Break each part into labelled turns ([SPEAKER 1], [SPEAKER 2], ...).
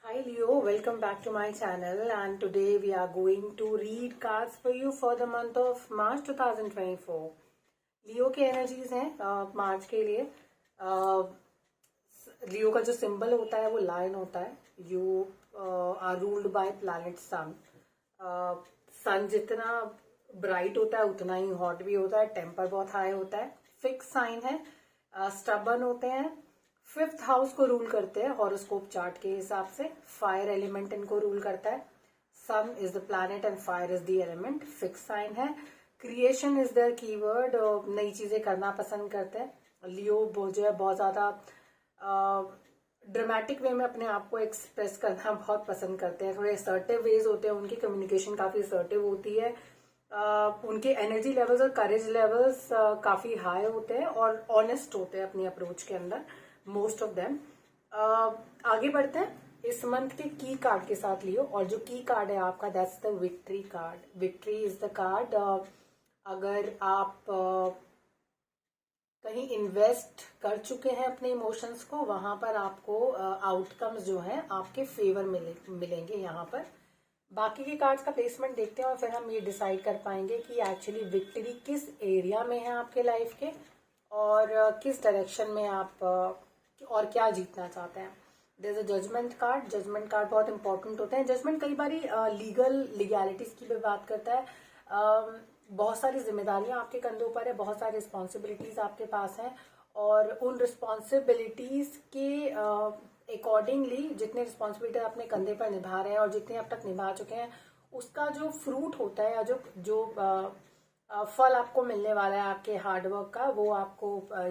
[SPEAKER 1] Hi Leo, welcome back to my channel and today we are going to read cards for you for the month of March 2024. लियो के energies हैं मार्च के लिए। लियो का जो symbol होता है वो लायन होता है। You are ruled by planet sun. Sun जितना ब्राइट होता है उतना ही हॉट भी होता है, टेम्पर बहुत हाई होता है। फिक्स साइन है, स्टबर्न होते हैं, फिफ्थ हाउस को रूल करते हैं हॉरोस्कोप चार्ट के हिसाब से। फायर एलिमेंट इनको रूल करता है। Sun is the planet and fire is the element. Fix sign है। Creation is their keyword. नई चीजें करना पसंद करते हैं। लियो जो है बहुत ज्यादा ड्रामेटिक वे में अपने आप को एक्सप्रेस करना बहुत पसंद करते हैं। थोड़े असर्टिव वेज होते हैं उनकी, कम्युनिकेशन काफी असर्टिव होती है। उनके एनर्जी लेवल्स और करेज लेवल्स काफी हाई होते हैं और ऑनेस्ट होते हैं अपनी अप्रोच के अंदर, मोस्ट ऑफ देम। आगे बढ़ते हैं इस मंथ के की कार्ड के साथ लियो। और जो की कार्ड है आपका, that's the victory card. Victory is the card. अगर आप कहीं इन्वेस्ट कर चुके हैं अपने इमोशंस को, वहां पर आपको आउटकम्स जो हैं आपके फेवर मिलेंगे यहाँ पर। बाकी के कार्ड्स का प्लेसमेंट देखते हैं और फिर हम ये डिसाइड कर पाएंगे कि एक्चुअली विक्ट्री किस एरिया में है आपके लाइफ के और किस डायरेक्शन में आप और क्या जीतना चाहते हैं। There is a judgement card. Judgement card बहुत इंपॉर्टेंट होते हैं। जजमेंट कई बारी लीगैलिटीज की भी बात करता है। बहुत सारी जिम्मेदारियां आपके कंधों पर है, बहुत सारी रिस्पॉन्सिबिलिटीज आपके पास हैं और उन रिस्पॉन्सिबिलिटीज के अकॉर्डिंगली जितने रिस्पॉन्सिबिलिटी अपने कंधे पर निभा रहे हैं और जितने अब तक निभा चुके हैं, उसका जो फ्रूट होता है या जो फल आपको मिलने वाला है आपके हार्डवर्क का, वो आपको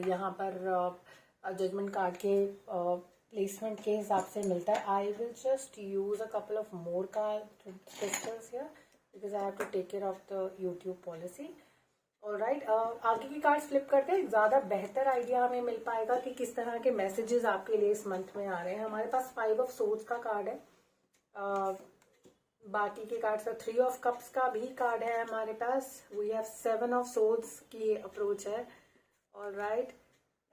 [SPEAKER 1] यहाँ पर जजमेंट कार्ड के प्लेसमेंट के हिसाब से मिलता है। I will just use a couple of more card crystals here because I have to take care of the YouTube policy. Alright, आगे की कार्ड्स फ्लिप करते हैं, ज्यादा बेहतर आइडिया हमें मिल पाएगा कि किस तरह के मैसेजेस आपके लिए इस मंथ में आ रहे हैं। हमारे पास 5 ऑफ सोर्ड्स का कार्ड है। बाकी के कार्ड्स का 3 ऑफ कप्स का भी कार्ड है हमारे पास। वी हैव 7 ऑफ सोर्ड्स की अप्रोच है। Alright,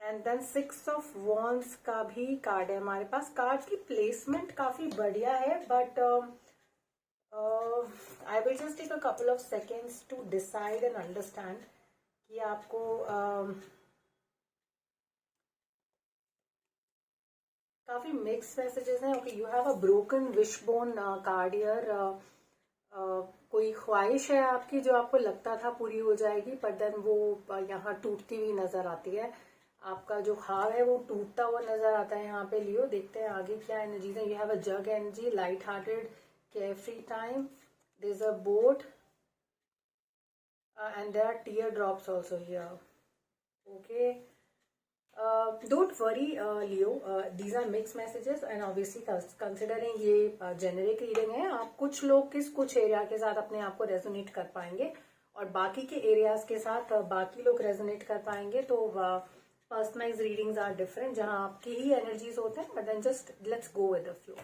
[SPEAKER 1] and then 6 of wands का भी कार्ड है हमारे पास। कार्ड्स की प्लेसमेंट काफी बढ़िया है, but I will just take a couple of seconds to decide and understand कि आपको काफी मिक्स मैसेजेस हैं। Okay, you have a broken wishbone card here. कोई ख्वाहिश है आपकी जो आपको लगता था पूरी हो जाएगी, पर देन वो यहाँ टूटती हुई नजर आती है। आपका जो हाव है वो टूटता हुआ नजर आता है यहाँ पे लियो। देखते हैं आगे क्या एनर्जीज है। You have a jug energy, light hearted, carefree time, there is a boat and there are tear drops also here. Okay, don't worry Leo, these are mixed messages and obviously considering ये generic reading है, आप कुछ लोग कुछ area के साथ अपने आप को रेजोनेट कर पाएंगे और बाकी के एरियाज के साथ बाकी लोग रेजोनेट कर पाएंगे। तो पर्सनलाइज रीडिंग्स आर डिफरेंट जहां आपकी ही एनर्जीज होते हैं, but then just let's go with the flow.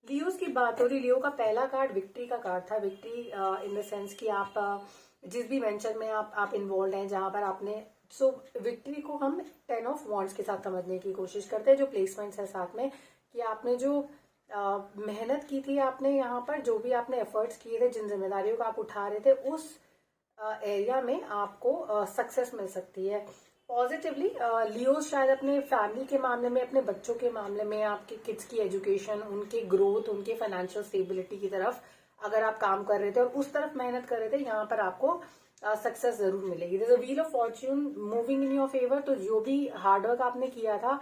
[SPEAKER 1] Leos की बात हो रही, लियो का पहला कार्ड विक्ट्री का कार्ड था। विक्ट्री इन द सेंस कि आप जिस भी वेंचर में आप इन्वॉल्व हैं जहां पर आपने, सो विक्ट्री को हम 10 ऑफ वॉन्ड्स के साथ समझने की कोशिश करते हैं। जो प्लेसमेंट्स है साथ में कि आपने जो मेहनत की थी, आपने यहाँ पर जो भी आपने एफर्ट्स किए थे, जिन जिम्मेदारियों को आप उठा रहे थे, उस एरिया में आपको सक्सेस मिल सकती है। पॉजिटिवली लियो शायद अपने फैमिली के मामले में, अपने बच्चों के मामले में, आपके किड्स की एजुकेशन, उनके ग्रोथ, उनके फाइनेंशियल स्टेबिलिटी की तरफ अगर आप काम कर रहे थे और उस तरफ मेहनत कर रहे थे, यहाँ पर आपको सक्सेस जरूर मिलेगी। There is a wheel of fortune moving in your favour. तो जो भी हार्डवर्क आपने किया था,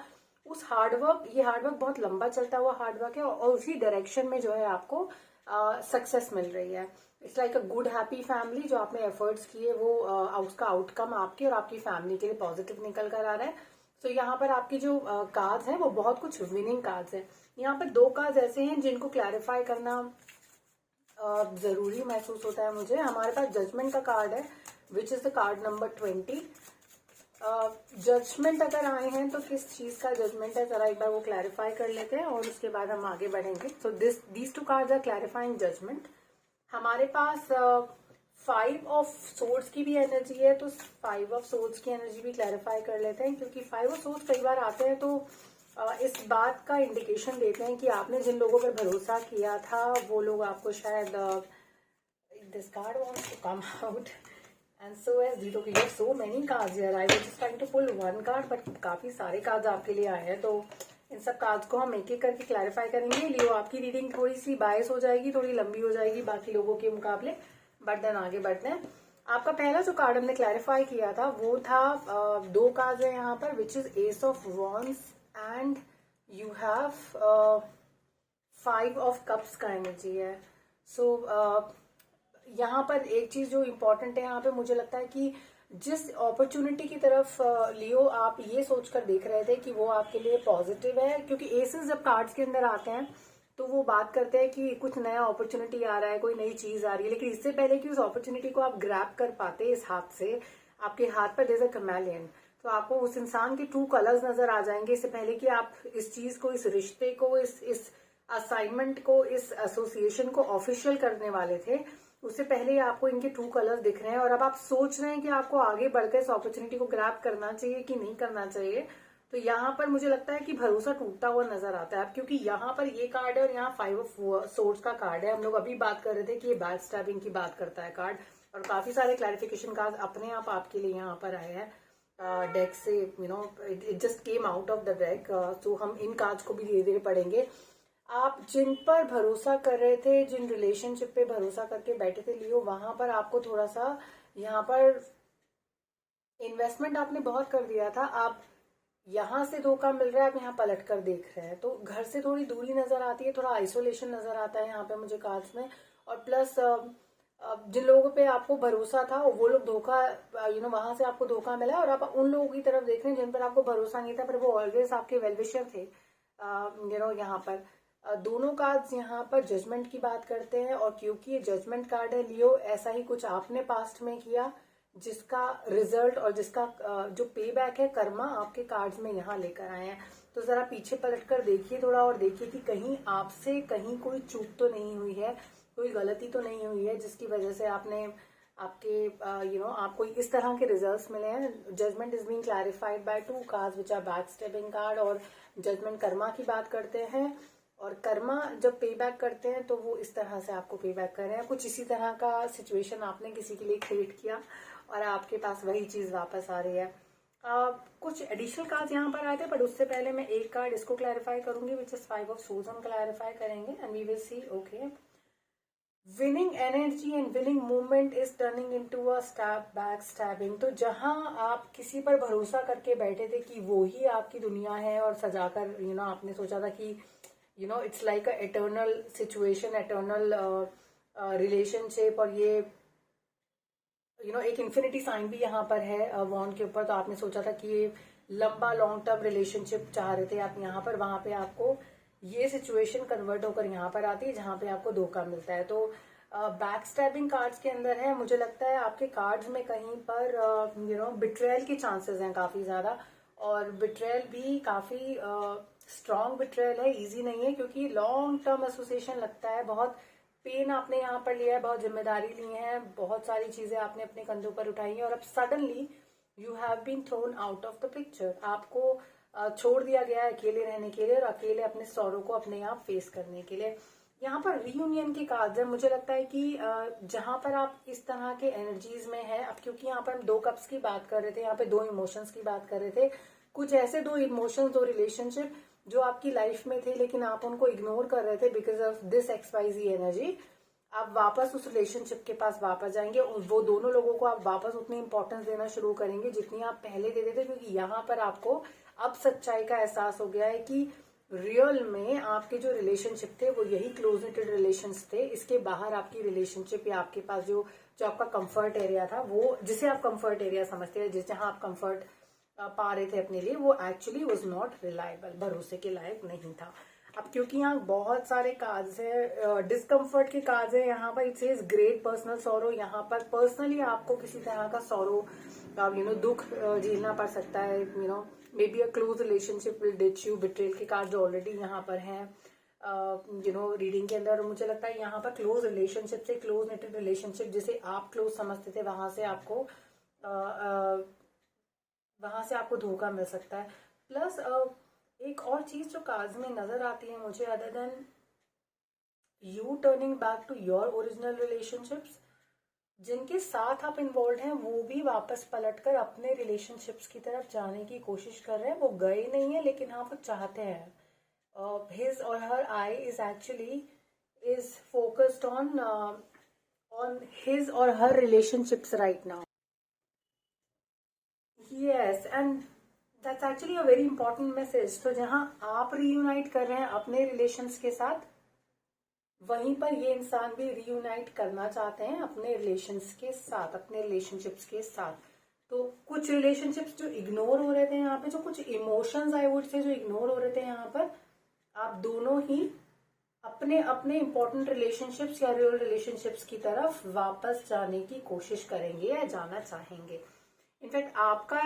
[SPEAKER 1] उस हार्डवर्क, ये हार्डवर्क बहुत लंबा चलता हुआ हार्डवर्क है और उसी डायरेक्शन में जो है आपको सक्सेस मिल रही है। It's like a good happy family. जो आपने एफर्ट्स किए वो उसका आउटकम आपके और आपकी फैमिली के लिए पॉजिटिव निकल कर आ रहा है। तो यहाँ पर आपकी जो कार्ड्स हैं वो बहुत कुछ विनिंग कार्ड्स हैं। यहाँ पर 2 कार्ड्स ऐसे हैं जिनको क्लैरिफाई करना जरूरी महसूस होता है मुझे। हमारे पास जजमेंट का कार्ड है which is the card number 20। Judgement अगर आए हैं तो किस चीज का जजमेंट है, जरा एक बार वो क्लैरिफाई कर लेते हैं और उसके बाद हम आगे बढ़ेंगे। So these 2 cards are clarifying judgement. हमारे पास 5 ऑफ सोर्ड्स की भी एनर्जी है, तो 5 ऑफ सोर्ड्स की एनर्जी भी क्लैरिफाई कर लेते हैं, क्योंकि 5 ऑफ सोर्ड्स कई बार आते हैं तो इस बात का इंडिकेशन देते हैं कि आपने जिन लोगों पर भरोसा किया था वो लोग आपको शायद this card wants to come out and so as the तो so many cards here. I was just trying to pull one card but काफी सारे कार्ड्स आपके लिए आए हैं, तो इन सब कार्ड्स को हम एक एक करके क्लैरिफाई करेंगे। लियो आपकी रीडिंग थोड़ी सी बायस हो जाएगी, थोड़ी लंबी हो जाएगी बाकी लोगों के मुकाबले, बट देन आगे बढ़ते हैं। आपका पहला जो कार्ड हमने क्लैरिफाई किया था वो था 2 कार्ड्स है यहाँ पर, which is S of wands and you have 5 of cups का एनर्जी है। सो यहाँ पर एक चीज जो इम्पोर्टेंट है यहाँ पे, मुझे लगता है कि जिस अपॉर्चुनिटी की तरफ लियो आप ये सोचकर देख रहे थे कि वो आपके लिए पॉजिटिव है, क्योंकि एसेस जब कार्ड्स के अंदर आते हैं तो वो बात करते हैं कि कुछ नया अपॉर्चुनिटी आ रहा है, कोई नई चीज आ रही है, लेकिन इससे पहले कि उस अपॉर्चुनिटी को आप ग्रैब कर पाते इस हाथ से, आपके हाथ पर जैसे कैमेलियन, तो आपको उस इंसान के ट्रू कलर्स नजर आ जाएंगे। इससे पहले कि आप इस चीज को, इस रिश्ते को, इस असाइनमेंट को, इस एसोसिएशन को ऑफिशियल करने वाले थे, उससे पहले ही आपको इनके ट्रू कलर्स दिख रहे हैं और अब आप सोच रहे हैं कि आपको आगे बढ़कर इस अपॉर्चुनिटी को ग्रैब करना चाहिए कि नहीं करना चाहिए। तो यहाँ पर मुझे लगता है कि भरोसा टूटता हुआ नजर आता है, क्योंकि यहाँ पर ये कार्ड है और यहाँ 5 ऑफ सोर्ड्स का कार्ड है। हम लोग अभी बात कर रहे थे कि ये बैक स्टैबिंग की बात करता है कार्ड, और काफी सारे क्लैरिफिकेशन कार्ड अपने आप आपके लिए यहाँ पर आए हैं डेक से, it just came out of the deck. तो हम इन कार्ड्स को भी धीरे धीरे पढ़ेंगे। आप जिन पर भरोसा कर रहे थे, जिन रिलेशनशिप पे भरोसा करके बैठे थे लियो, वहां पर आपको थोड़ा सा यहाँ पर इन्वेस्टमेंट आपने बहुत कर दिया था, आप यहाँ से धोखा मिल रहा है, आप यहाँ पलट कर देख रहे हैं, तो घर से थोड़ी दूरी नजर आती है, थोड़ा आइसोलेशन नजर आता है यहाँ पे मुझे कार्ड्स में। और प्लस जिन लोगों पे आपको भरोसा था वो लोग धोखा, वहां से आपको धोखा मिला, और आप उन लोगों की तरफ देख रहे हैं जिन पर आपको भरोसा नहीं था, पर वो ऑलवेज आपके वेलविशर थे। यहाँ पर दोनों कार्ड्स यहाँ पर जजमेंट की बात करते हैं, और क्योंकि ये जजमेंट कार्ड है लियो, ऐसा ही कुछ आपने पास्ट में किया जिसका रिजल्ट और जिसका जो पे बैक है, कर्मा आपके कार्ड्स में यहाँ लेकर आए हैं। तो जरा पीछे पलट कर देखिए थोड़ा, और देखिए कि कहीं आपसे कहीं कोई चूक तो नहीं हुई है, कोई गलती तो नहीं हुई है जिसकी वजह से आपने आपके आपको इस तरह के रिजल्ट्स मिले हैं। Judgement is being clarified by 2 cards which are back stepping card, और जजमेंट कर्मा की बात करते हैं, और कर्मा जब पे बैक करते हैं तो वो इस तरह से आपको पे बैक कर रहे हैं। कुछ इसी तरह का सिचुएशन आपने किसी के लिए क्रिएट किया और आपके पास वही चीज वापस आ रही है। कुछ एडिशनल कार्ड यहाँ पर आए थे, बट उससे पहले मैं एक कार्ड इसको क्लैरिफाई करूंगी, विच इज 5 ऑफ सोर्ड्स हम क्लैरिफाई करेंगे and we will see. Okay, winning energy and winning movement is turning into a stab back stabbing. तो जहां आप किसी पर भरोसा करके बैठे थे कि वो ही आपकी दुनिया है, और सजाकर आपने सोचा था कि it's like a eternal situation, eternal relationship, और ये एक इन्फिनिटी साइन भी यहाँ पर है वॉन्ड के ऊपर, तो आपने सोचा था कि ये लंबा लॉन्ग टर्म रिलेशनशिप चाह रहे थे आप यहाँ पर, वहां पे आपको ये सिचुएशन कन्वर्ट होकर यहाँ पर आती है जहां पे आपको धोखा मिलता है। तो बैक स्टैबिंग कार्ड्स के अंदर है, मुझे लगता है आपके कार्ड्स में कहीं पर बिट्रेयल के चांसेस हैं काफी ज्यादा, और बिट्रेयल भी काफी स्ट्रॉन्ग बिट्रेयल है, इजी नहीं है, क्योंकि लॉन्ग टर्म एसोसिएशन लगता है, बहुत पेन आपने यहाँ पर लिया है, बहुत जिम्मेदारी ली है, बहुत सारी चीजें आपने अपने कंधों पर उठाई हैं, और अब suddenly you have been thrown out of the picture. आपको छोड़ दिया गया है अकेले रहने के लिए, और अकेले अपने सौरों को अपने आप फेस करने के लिए। यहाँ पर रीयूनियन के कार्ड्स है, मुझे लगता है कि जहां पर आप इस तरह के एनर्जीज में है, अब क्योंकि यहाँ पर हम 2 कप्स की बात कर रहे थे, यहाँ पे 2 इमोशंस की बात कर रहे थे, कुछ ऐसे 2 इमोशंस, 2 रिलेशनशिप जो आपकी लाइफ में थे लेकिन आप उनको इग्नोर कर रहे थे because of this XYZ energy. आप वापस उस रिलेशनशिप के पास वापस जाएंगे, वो दोनों लोगों को आप वापस उतनी इंपॉर्टेंस देना शुरू करेंगे जितनी आप पहले देते थे, क्योंकि यहाँ पर आपको अब सच्चाई का एहसास हो गया है कि रियल में आपके जो रिलेशनशिप थे वो यही क्लोज निटेड रिलेशंस थे। इसके बाहर आपकी रिलेशनशिप या आपके पास जो आपका कंफर्ट एरिया था, वो जिसे आप कंफर्ट एरिया समझते हैं, जहां आप कंफर्ट पा रहे थे अपने लिए, वो एक्चुअली वॉज नॉट रिलायबल, भरोसे के लायक नहीं था। अब क्योंकि यहाँ बहुत सारे कार्ड्स है, डिस्कम्फर्ट के कार्ड्स है, यहाँ पर it says great personal sorrow. यहाँ पर पर्सनली आपको किसी तरह का सॉरो दुख झेलना पड़ सकता है, may be a close relationship will ditch you, betrayal के कार्ड जो ऑलरेडी यहाँ पर हैं रीडिंग के अंदर। मुझे लगता है यहाँ पर क्लोज रिलेशनशिप से, क्लोज नेटेड रिलेशनशिप जिसे आप क्लोज समझते थे, वहां से आपको धोखा मिल सकता है। प्लस एक और चीज जो कार्ड्स में नजर आती है मुझे, other than you turning back to your original relationships, जिनके साथ आप इन्वॉल्व हैं वो भी वापस पलटकर अपने रिलेशनशिप्स की तरफ जाने की कोशिश कर रहे हैं। वो गए नहीं है लेकिन हाँ वो चाहते हैं। His or her eye is actually is focused on his or her relationships right now. Yes, and that's actually a very important message. तो जहां आप रीयूनाइट कर रहे हैं अपने रिलेशंस के साथ, वहीं पर ये इंसान भी रीयूनाइट करना चाहते हैं अपने रिलेशंस के साथ, अपने रिलेशनशिप्स के साथ। तो कुछ रिलेशनशिप्स जो इग्नोर हो रहे थे यहाँ पे, जो कुछ इमोशंस आई वुड से जो इग्नोर हो रहे थे यहाँ पर, आप दोनों ही अपने अपने इंपॉर्टेंट रिलेशनशिप्स या रियल रिलेशनशिप्स की तरफ वापस जाने की कोशिश करेंगे या जाना चाहेंगे। इनफैक्ट आपका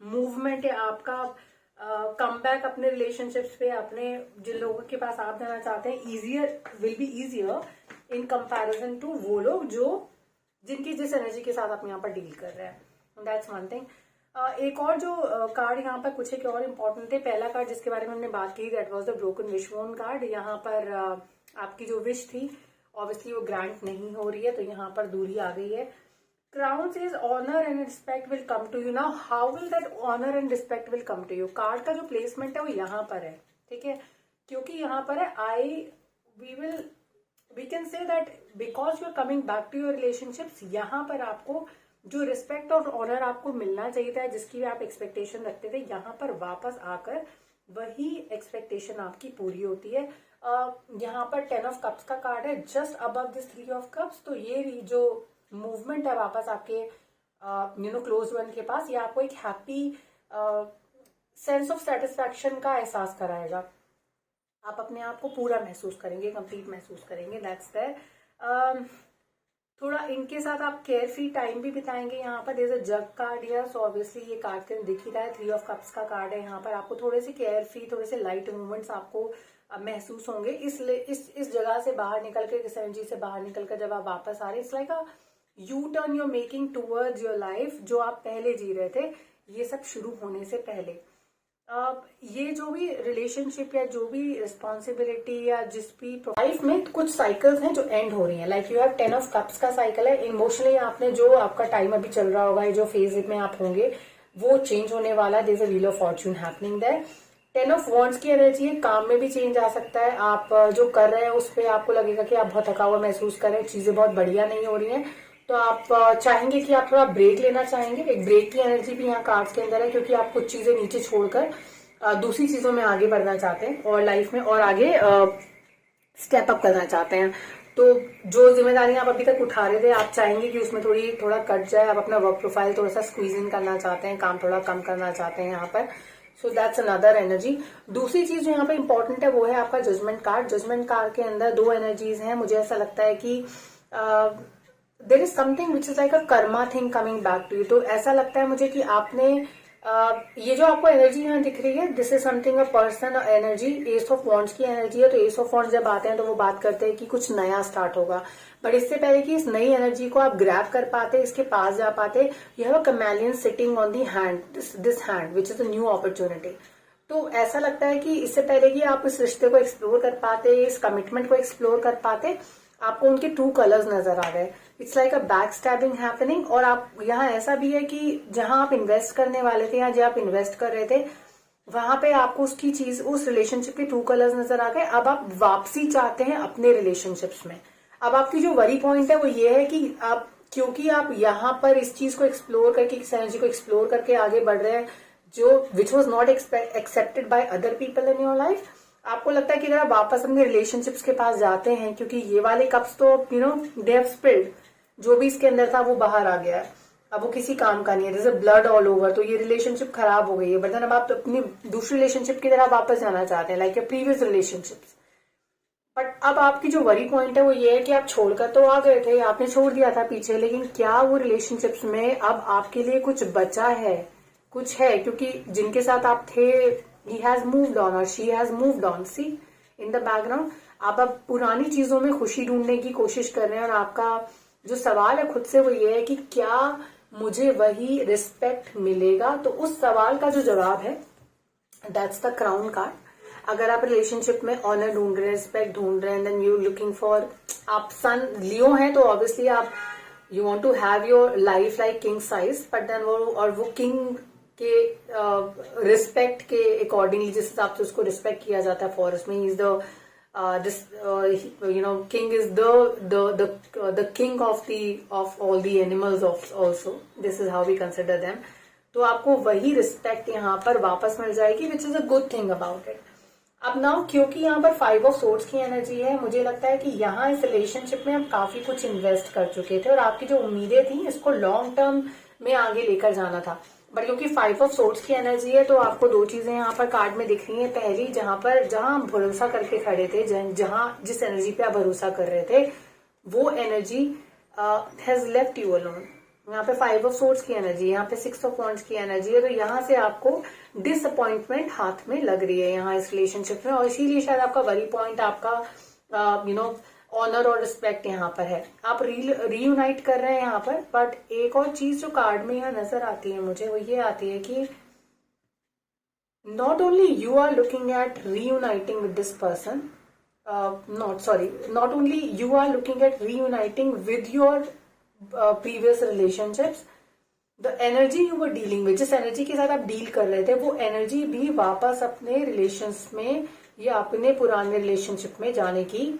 [SPEAKER 1] मूवमेंट है, आपका कम बैक अपने रिलेशनशिप्स पे, अपने जिन लोगों के पास आप जाना चाहते हैं, will be easier in comparison to वो लोग जिनकी जिस एनर्जी के साथ आप यहाँ पर डील कर रहे हैं। That's one thing. एक और जो कार्ड यहाँ पर कुछ एक और इम्पोर्टेंट थे। पहला कार्ड जिसके बारे में हमने बात की, that was the broken wish वोन कार्ड। यहाँ पर आपकी जो विश थी ऑब्वियसली वो ग्रांट नहीं हो रही है, तो यहाँ पर दूरी आ गई है। Crown says honor and respect will come to you. Now how will that honor and respect will come to you? Card का जो प्लेसमेंट है वो यहाँ पर है, ठीक है, क्योंकि यहाँ पर है we can say that because you are coming back to your relationships, यहाँ पर आपको जो रिस्पेक्ट और ऑनर आपको मिलना चाहिए था, जिसकी भी आप एक्सपेक्टेशन रखते थे, यहाँ पर वापस आकर वही एक्सपेक्टेशन आपकी पूरी होती है। यहाँ पर 10 ऑफ कप्स का कार्ड है just above this 3 of cups. तो ये जो मूवमेंट है वापस आपके क्लोज वन के पास, ये आपको एक हैप्पी सेंस ऑफ सेटिस्फैक्शन का एहसास कराएगा। आप अपने आप को पूरा महसूस करेंगे, कंप्लीट महसूस करेंगे। That's there. थोड़ा इनके साथ आप केयर फ्री टाइम भी बिताएंगे। यहाँ पर देयर इज अ जग कार्ड हियर, सो ऑब्वियसली ये कार्ड के दिख ही रहा है, 3 ऑफ कप्स का कार्ड है। यहाँ पर आपको थोड़े से केयर फ्री, थोड़े से लाइट मूवमेंट्स आपको महसूस होंगे। इस जगह से बाहर निकल कर, इस एनर्जी से बाहर निकल कर जब आप वापस आ रहे हैं, it's like a U turn you're making towards your life. जो आप पहले जी रहे थे, ये सब शुरू होने से पहले ये जो भी रिलेशनशिप या जो भी रिस्पॉन्सिबिलिटी या जिस भी लाइफ में कुछ साइकिल्स हैं जो एंड हो रही हैं। Like you have 10 of cups का साइकिल है। इमोशनली आपने जो आपका टाइम अभी चल रहा होगा, जो फेज में आप होंगे, वो चेंज होने वाला। There is a wheel of fortune happening there. 10 of wands की एनर्जी है, काम में भी चेंज आ सकता है। आप जो कर रहे हैं उस पर आपको लगेगा कि आप बहुत थका हुआ महसूस कर रहे हैं, चीजें बहुत बढ़िया नहीं हो रही हैं, तो आप चाहेंगे कि आप थोड़ा ब्रेक लेना चाहेंगे। एक ब्रेक की एनर्जी भी यहाँ कार्ड्स के अंदर है, क्योंकि आप कुछ चीजें नीचे छोड़कर दूसरी चीजों में आगे बढ़ना चाहते हैं और लाइफ में और आगे स्टेप अप करना चाहते हैं। तो जो जिम्मेदारियां आप अभी तक उठा रहे थे, आप चाहेंगे कि उसमें थोड़ा कट जाए। आप अपना वर्क प्रोफाइल थोड़ा सा स्क्वीज इन करना चाहते हैं, काम थोड़ा कम करना चाहते हैं यहाँ पर। So that's another energy. दूसरी चीज जो यहाँ पे इंपॉर्टेंट है वो है आपका जजमेंट कार्ड। जजमेंट कार्ड के अंदर 2 एनर्जीज हैं। मुझे ऐसा लगता है कि there is something which is like a karma thing coming back to you. तो ऐसा लगता है मुझे कि आपने ये जो आपको एनर्जी यहाँ दिख रही है, this is something a person energy. S of wands की एनर्जी है। तो एस ऑफ वॉन्ड्स जब आते हैं तो वो बात करते हैं कि कुछ नया स्टार्ट होगा। बट इससे पहले कि इस नई एनर्जी को आप ग्रैब कर पाते, इसके पास जा पाते, you have a chameleon sitting on the hand, this hand which is a new opportunity. तो ऐसा लगता है कि इससे पहले कि आप इस रिश्ते को एक्सप्लोर कर पाते, इस कमिटमेंट को एक्सप्लोर कर पाते, आपको उनके ट्रू कलर्स नजर आ गए। It's like a back stabbing happening. और आप यहाँ ऐसा भी है कि जहां आप इन्वेस्ट करने वाले थे या जहां आप इन्वेस्ट कर रहे थे, वहां पे आपको उसकी चीज, उस रिलेशनशिप के ट्रू कलर्स नजर आ गए। अब आप वापसी चाहते हैं अपने रिलेशनशिप्स में। अब आपकी जो वरी पॉइंट है वो ये है कि आप, क्योंकि आप यहाँ पर इस चीज को एक्सप्लोर करके, इस एनर्जी को एक्सप्लोर करके आगे बढ़ रहे हैं, जो which was not accepted by other people in your life, आपको लगता है कि अगर आप वापस अपने रिलेशनशिप्स के पास जाते हैं, क्योंकि ये वाले कप्स तो दे हैव स्पिल्ड, जो भी इसके अंदर था वो बाहर आ गया है, अब वो किसी काम का नहीं है, जैसे ब्लड ऑल ओवर। तो ये रिलेशनशिप खराब हो गई है, बट अब आप अपनी दूसरी रिलेशनशिप की तरह वापस जाना चाहते हैं, like your previous relationships. But अब आपकी जो वरी पॉइंट है वो ये है कि आप छोड़कर तो आ गए थे, आपने छोड़ दिया था पीछे, लेकिन क्या वो रिलेशनशिप्स में अब आपके लिए कुछ बचा है, कुछ है? क्योंकि जिनके साथ आप थे, he has moved on or she has moved on. See in the background, आप अब पुरानी चीजों में खुशी ढूंढने की कोशिश कर रहे हैं। और आपका जो सवाल है खुद से वो ये है कि क्या मुझे वही रिस्पेक्ट मिलेगा? तो उस सवाल का जो जवाब है दैट्स द क्राउन कार्ड। अगर आप रिलेशनशिप में ऑनर ढूंढ रहे हैं, रिस्पेक्ट ढूंढ रहे हैं, देन यू लुकिंग फॉर, आप सन लियो हैं तो ऑब्वियसली आप you want to have your life like king size, but then वो किंग के रिस्पेक्ट के अकॉर्डिंगली, जिस हिसाब से उसको रिस्पेक्ट किया जाता है फॉरेस्ट में, is the king is the king of all the animals of also, this is how we consider them। तो आपको वही रिस्पेक्ट यहाँ पर वापस मिल जाएगी, which is a good thing about it. अब नाउ क्योंकि यहाँ पर 5 ऑफ सोर्ड्स की एनर्जी है, मुझे लगता है कि यहाँ इस रिलेशनशिप में आप काफी कुछ इन्वेस्ट कर चुके थे और आपकी जो उम्मीदें थी इसको लॉन्ग टर्म में आगे लेकर जाना था। बट क्योंकि 5 ऑफ सोर्ड्स की एनर्जी है तो आपको 2 चीजें यहाँ पर कार्ड में दिख रही हैं। पहली, जहां आप भरोसा करके खड़े थे, जिस एनर्जी पे आप भरोसा कर रहे थे, वो energy has left you alone. यहाँ पे 5 ऑफ सोर्ड्स की एनर्जी, यहाँ पे 6 ऑफ वॉन्ड्स की एनर्जी है, तो यहाँ से आपको डिसअपॉइंटमेंट हाथ में लग रही है यहाँ इस रिलेशनशिप में, और इसीलिए शायद आपका वरी पॉइंट, आपका ऑनर और रिस्पेक्ट यहाँ पर है। आप रीयूनाइट कर रहे हैं यहाँ पर। बट एक और चीज जो कार्ड में यहाँ नजर आती है मुझे, वो ये आती है कि not only you are looking at reuniting with this person, not only you are looking at reuniting with your previous relationships, the energy you were dealing with, जिस एनर्जी के साथ आप डील कर रहे थे, वो एनर्जी भी वापस अपने रिलेशंस में या अपने पुराने रिलेशनशिप में जाने की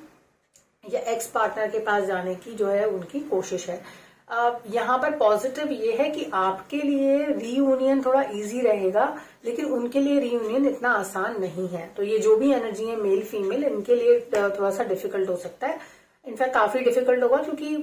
[SPEAKER 1] या एक्स पार्टनर के पास जाने की जो है उनकी कोशिश है। यहाँ पर पॉजिटिव ये है कि आपके लिए रीयूनियन थोड़ा इजी रहेगा, लेकिन उनके लिए रीयूनियन इतना आसान नहीं है। तो ये जो भी एनर्जी है मेल फीमेल, इनके लिए थोड़ा सा डिफिकल्ट हो सकता है, इनफैक्ट काफी डिफिकल्ट होगा, क्योंकि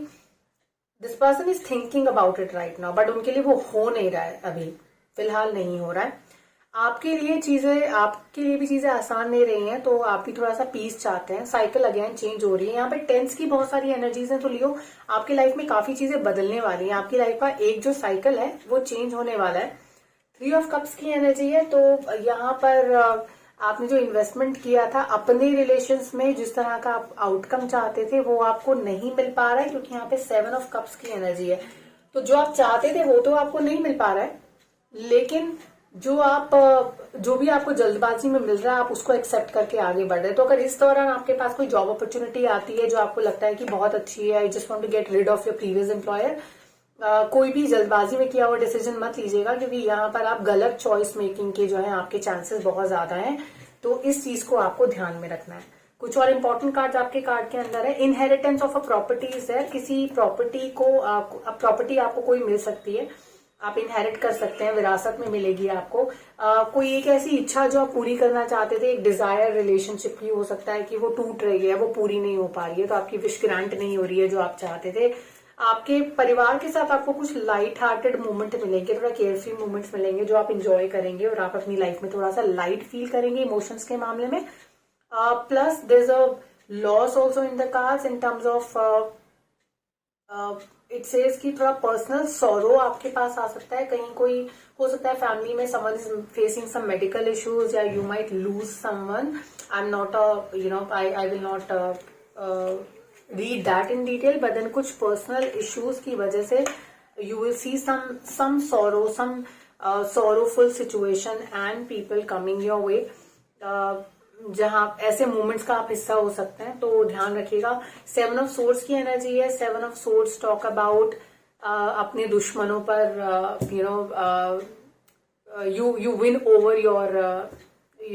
[SPEAKER 1] this person is thinking about it right now, but उनके लिए वो हो नहीं रहा है, अभी फिलहाल नहीं हो रहा है। आपके लिए भी चीजें आसान नहीं रही हैं, तो आप भी थोड़ा सा पीस चाहते हैं। साइकिल अगेन चेंज हो रही है, यहाँ पे टेंस की बहुत सारी एनर्जीज हैं, तो लियो आपकी लाइफ में काफी चीजें बदलने वाली हैं। आपकी लाइफ का एक जो साइकिल है वो चेंज होने वाला है। 3 ऑफ कप्स की एनर्जी है, तो यहाँ पर आपने जो इन्वेस्टमेंट किया था अपने रिलेशंस में, जिस तरह का आप आउटकम चाहते थे, वो आपको नहीं मिल पा रहा है, क्योंकि यहाँ पे 7 ऑफ कप्स की एनर्जी है। तो जो आप चाहते थे वो तो आपको नहीं मिल पा रहा है, लेकिन जो भी आपको जल्दबाजी में मिल रहा है, आप उसको एक्सेप्ट करके आगे बढ़ रहे हैं। तो अगर इस दौरान आपके पास कोई जॉब अपॉर्चुनिटी आती है जो आपको लगता है कि बहुत अच्छी है, I just want to get rid of your previous employer, कोई भी जल्दबाजी में किया हुआ डिसीजन मत लीजिएगा, क्योंकि यहाँ पर आप गलत चॉइस मेकिंग के जो है आपके चांसेस बहुत ज्यादा हैं। तो इस चीज को आपको ध्यान में रखना है। कुछ और इंपॉर्टेंट कार्ड आपके कार्ड के अंदर है। Inheritance of a property is there, किसी प्रॉपर्टी आपको कोई मिल सकती है, आप इनहेरिट कर सकते हैं, विरासत में मिलेगी आपको। कोई एक ऐसी इच्छा जो आप पूरी करना चाहते थे, एक डिजायर रिलेशनशिप की, हो सकता है कि वो टूट रही है, वो पूरी नहीं हो पा रही है, तो आपकी विश ग्रांट नहीं हो रही है जो आप चाहते थे। आपके परिवार के साथ आपको कुछ लाइट हार्टेड मोमेंट मिलेंगे, थोड़ा केयरफ्री मोमेंट्स मिलेंगे जो आप इंजॉय करेंगे, और आप अपनी लाइफ में थोड़ा सा लाइट फील करेंगे इमोशंस के मामले में। Plus there is a loss also in the cards in terms of it says कि थोड़ा पर्सनल सॉरो आपके पास आ सकता है। कहीं कोई हो सकता है फैमिली में someone is facing some medical issues, या you might lose someone. I am not I will not read that in detail, but then कुछ पर्सनल इश्यूज की वजह से you will see some sorrow, some sorrowful situation and people coming your way, जहां ऐसे moments का आप हिस्सा हो सकते हैं, तो ध्यान रखिएगा। 7 ऑफ सोर्ड्स की एनर्जी है। 7 ऑफ सोर्ड्स टॉक अबाउट अपने दुश्मनों पर, you win over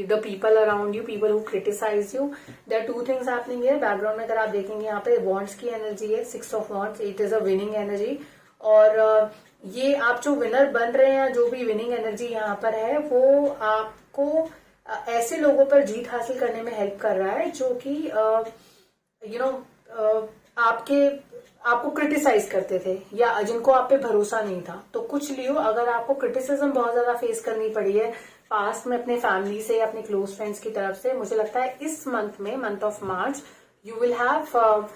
[SPEAKER 1] the people around you, people who criticize you. There are 2 things happening here. Background में अगर आप देखेंगे यहाँ पे वॉन्ड्स की एनर्जी है, 6 of wands, it is a winning energy. और ये आप जो विनर बन रहे हैं, जो भी विनिंग एनर्जी यहाँ पर है, वो आपको ऐसे लोगों पर जीत हासिल करने में हेल्प कर रहा है जो कि आपको क्रिटिसाइज करते थे, या जिनको आप पे भरोसा नहीं था। तो कुछ लियो, अगर आपको क्रिटिसिज्म बहुत ज्यादा फेस करनी पड़ी है पास्ट में अपने फैमिली से, अपने क्लोज फ्रेंड्स की तरफ से, मुझे लगता है इस मंथ में, month of March, you will have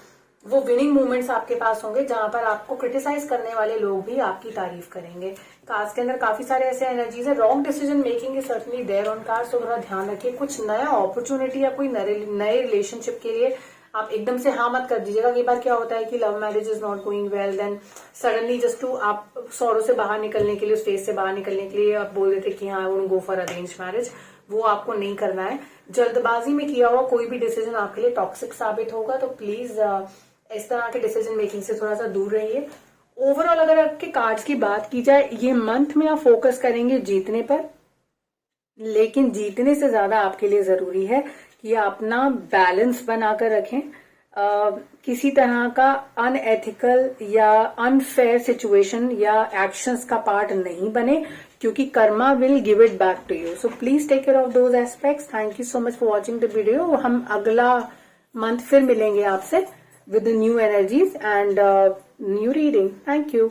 [SPEAKER 1] वो विनिंग मोमेंट्स आपके पास होंगे जहां पर आपको क्रिटिसाइज करने वाले लोग भी आपकी तारीफ करेंगे। कार्ड्स के अंदर काफी सारे ऐसे एनर्जीज है। Wrong decision making is certainly there on cards, तो थोड़ा ध्यान रखिए। कुछ नया अपॉर्चुनिटी या कोई नए रिलेशनशिप के लिए आप एकदम से हाँ मत कर दीजिएगा। कई बार क्या होता है कि love marriage is not going well, then suddenly just to आप सौरों से बाहर निकलने के लिए, उस फेज से बाहर निकलने के लिए आप बोल देते कि हाँ I would go for arrange marriage. वो आपको नहीं करना है। जल्दबाजी में किया हुआ कोई भी डिसीजन आपके लिए टॉक्सिक साबित होगा, तो प्लीज इस तरह के डिसीजन मेकिंग से थोड़ा सा दूर रहिए। ओवरऑल अगर आपके कार्ड्स की बात की जाए, ये मंथ में आप फोकस करेंगे जीतने पर, लेकिन जीतने से ज्यादा आपके लिए जरूरी है कि आप अपना बैलेंस बनाकर रखें। किसी तरह का अनएथिकल या अनफेयर सिचुएशन या एक्शंस का पार्ट नहीं बने, क्योंकि karma will give it back to you. So please take care of those aspects. Thank you so much for watching the video. हम अगला मंथ फिर मिलेंगे आपसे with the new energies and new reading. Thank you.